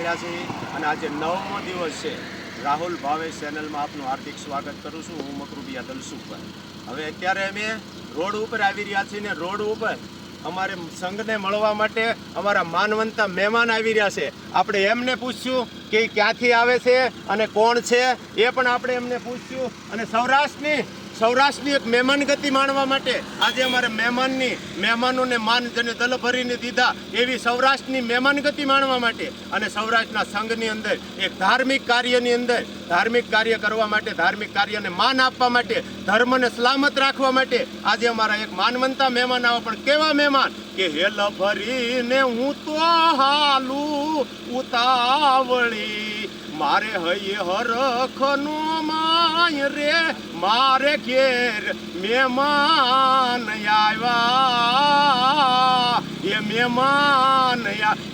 નીકળ્યા છીએ અને આજે 9મો દિવસ છે. રાહુલ ભાવેશ ચેનલમાં આપનું હાર્દિક સ્વાગત કરું છું. હું મકરુબિયા દલસુખભાઈ. હવે અત્યારે અમે રોડ ઉપર આવી રહ્યા છીએ ને રોડ ઉપર અમારે સંઘને મળવા માટે અમારા માનવંતા મહેમાન આવી રહ્યા છે. આપણે એમને પૂછ્યું કે ક્યાંથી આવે છે અને કોણ છે એ પણ આપણે એમને પૂછ્યું. અને સૌરાષ્ટ્રની એક મહેમાન ગતિ માણવા માટે આજે અમારે મહેમાનોને માન જેને દલ ભરીને દીધા એવી સૌરાષ્ટ્રની મહેમાન ગતિ માણવા માટે અને સૌરાષ્ટ્રના સંઘની અંદર એક ધાર્મિક કાર્યની અંદર ધાર્મિક કાર્ય કરવા માટે ધાર્મિક કાર્યને માન આપવા માટે ધર્મને સલામત રાખવા માટે આજે અમારા એક માનવંતા મહેમાન આવે. પણ કેવા મહેમાન કે હેલ ભરીને હું તો હાલું ઉતાવળી મારે હૈયે હરખનો માય રે મારે ઘેર મહેમાન આવ્યા એ મહેમાન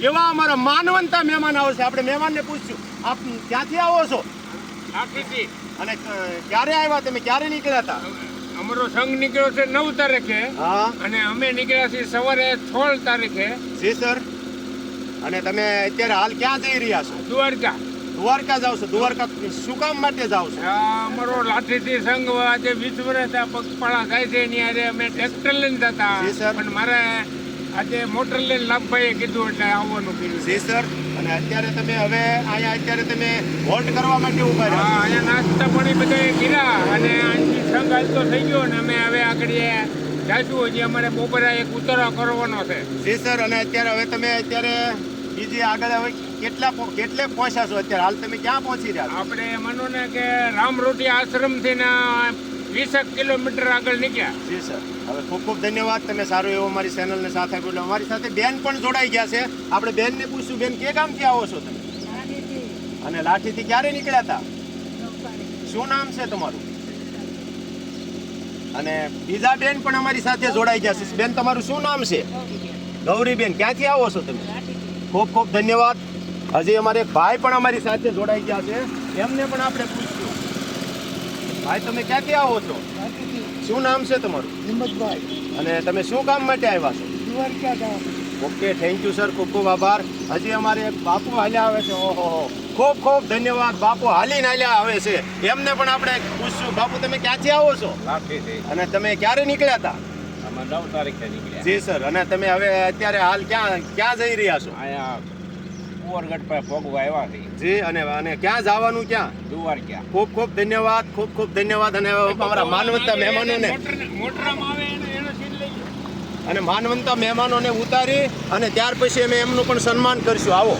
એવા અમારા માનવંતા મહેમાન આવશે. આપણે મહેમાનને પૂછશું આપ ક્યાંથી આવો છો? અને ક્યારે આવ્યા તમે? ક્યારે નીકળ્યા હતા? અમારો સંઘ નીકળ્યો છે 9 તારીખે. હા. અને અમે નીકળ્યા છીએ સવારે 16 તારીખે. જી સર. અને તમે અત્યારે હાલ ક્યાં જઈ રહ્યા છો? દ્વારકા જાવ છો? દ્વારકા શું કામ માટે જાવ છો? અમારો લાઠીથી સંઘ આજે 20 વર્ષ પગપાળા જાય છે એની આજે અમે ટ્રેક્ટર લઈને જતા. પણ મારે આજે મોટર લઈને લાભભાઈએ કીધું એટલે આવવાનું કીધું. જી સર. અને અત્યારે તમે હવે અહીંયા વોટ કરવા માટે ઉભા રહ્યા? હા, અહીંયા નાસ્તા પાણી બધા કર્યા અને અહીંથી સંઘ હાલતો થઈ ગયો ને અમે હવે આગળ જાશું. હજી અમારે બપોરે એક ઉતારો કરવાનો છે. જી સર. અને અત્યારે તમે બીજી આગળ હવે કેટલે પહોંચ્યા છો? અત્યારે હાલ તમે ક્યાં પહોંચી રહ્યા છો? આપણે માનો ને કે રામરોટી આશ્રમથી 20 કિલોમીટર આગળ નીકળ્યા. જી સર. હવે ખૂબ ખૂબ ધન્યવાદ. તમે સારું એવું અમારી ચેનલને સાથ આપ્યું. એટલે અમારી સાથે બેન પણ જોડાઈ ગયા છે. આપણે બેનને પૂછશું, બેન કે ગામથી આવો છો તમે? અને લાઠીથી ક્યારે નીકળ્યા હતા? શું નામ છે તમારું? અને બીજા બેન પણ અમારી સાથે જોડાઈ ગયા છે. બેન તમારું શું નામ છે? ગૌરીબેન. ક્યાંથી આવો છો તમે? ખૂબ ખૂબ ધન્યવાદ. હજી અમારે એક ભાઈ પણ અમારી સાથે જોડાઈ ગયા છે. એમને પણ આપણે પૂછ્યું. ભાઈ તમે ક્યાંથી આવો છો? શું નામ છે તમારું? હિંમતભાઈ. અને તમે શું કામ માટે આવ્યા છો? દ્વારકા ગામ. Okay, thank you sir. ખૂબ ખૂબ આભાર. હજી અમારે એક બાપુ હાલ્યા આવે છે. ઓહો, ખૂબ ખૂબ ધન્યવાદ. બાપુ હાલીને હાલ્યા આવે છે. એમને પણ આપણે પૂછશું. બાપુ તમે ક્યાંથી આવો છો? અને તમે ક્યારે નીકળ્યા હતા? 9 તારીખે નીકળ્યા. જી સર. અને તમે હવે અત્યારે હાલ ક્યાં જઈ રહ્યા છો? અહીંયા કુંવરગઢ પર ભોગવા આવ્યા છે. જી. અને ક્યાં જવાનું? ક્યાં? દ્વારકા. ખૂબ ખૂબ ધન્યવાદ. ખૂબ ખૂબ ધન્યવાદ. અને અમારા માનવંતા મહેમાનોને અને માનવંતા મહેમાનોને ઉતારી અને ત્યાર પછી અમે એમનું પણ સન્માન કરીશું. આવો.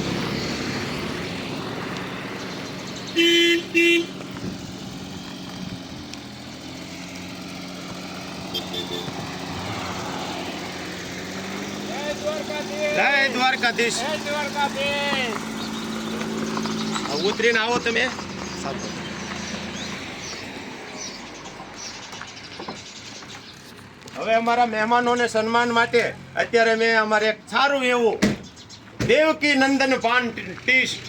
જય દ્વારકાધીશ. ઉતરીને આવો તમે. હવે અમારા મહેમાનોને સન્માન માટે અત્યારે મેં અમારે એક સારું એવું દેવકી નંદન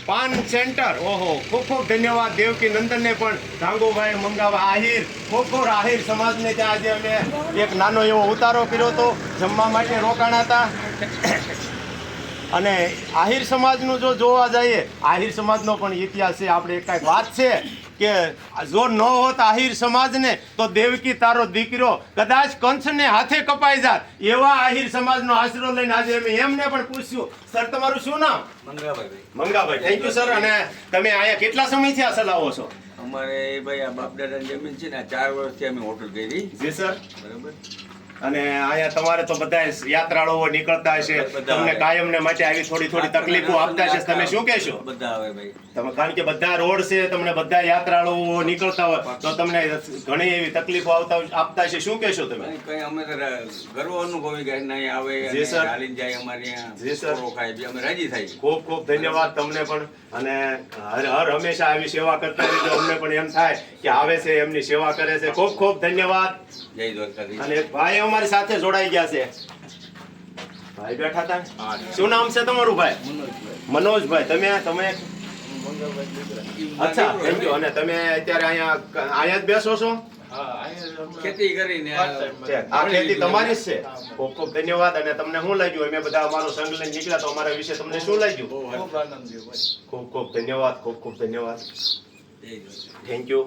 પાન સેન્ટર. ઓહો, ખૂબ ખૂબ ધન્યવાદ દેવકી નંદનને પણ. ગાંગુભાઈ મંગાવા આહિર ખૂબ આહિર સમાજને ત્યાં આજે અમે એક નાનો એવો ઉતારો કર્યો હતો. જમવા માટે રોકાણા હતા. અને આહિર સમાજનું જો જોવા જઈએ, આહિર સમાજનો પણ ઇતિહાસ છે. આપણે કાંઈક વાત છે કે જો ન હોત આહિર સમાજને તો દેવકી તારો દીકરો કદાચ કંસને હાથે કપાઈ જાત. એવા આહિર સમાજનો આશરો લઈને આજે અમે એમને પણ પૂછ્યું. સર તમારું શું નામ? મંગાભાઈ. Thank you sir. અને તમે અહીંયા કેટલા સમયથી આ ચલાવો છો? અમારે ભાઈ આ બાપ દાદાની જમીન છે ને 4 વર્ષથી અમે હોટલ કરી. જી સર. બરાબર. અને અહીંયા તમારે તો બધા યાત્રાળુઓ નીકળતા હશે, તમને કાયમને માટે આવી થોડી તકલીફો આપતા હશે. તમે શું કહેશો? બધા આવે ભાઈ. તમે કારણ કે બધા રોડ છે, તમને બધા યાત્રાળુઓ નીકળતા હોય તો તમને ઘણી એવી તકલીફો આપતા હશે. શું કહેશો તમે? કઈ અમે તો ગર્વ અનુભવી કે નહીં આવે જી સર. ચાલીને જાય અમારે જી સર. ખાય બી અમે રાજી થાય. ખૂબ ખૂબ ધન્યવાદ તમને પણ. અને હર હંમેશા આવી સેવા કરતા રહેજો. અમને પણ એમ થાય કે આવે છે એમની સેવા કરે છે. ખૂબ ખૂબ ધન્યવાદ. જય દ્વારકાધીશ. અને ભાઈ અમારી સાથે જોડાઈ ગયા છે. ભાઈ બેઠા હતા. શું નામ છે તમારું ભાઈ? મનોજભાઈ. મનોજભાઈ. તમે અચ્છા થેન્ક યુ. અને તમે અત્યારે અહીંયા જ બેસો છો? ખેતી કરીને આ ખેતી તમારી જ છે? ખૂબ ખૂબ ધન્યવાદ. અને તમને શું લાગ્યું? અમે બધા અમારો સંઘ લઈને નીકળ્યા તો અમારા વિશે તમને શું લાગ્યું? ખૂબ ખૂબ ધન્યવાદ. ખૂબ ખૂબ ધન્યવાદ. Thank you.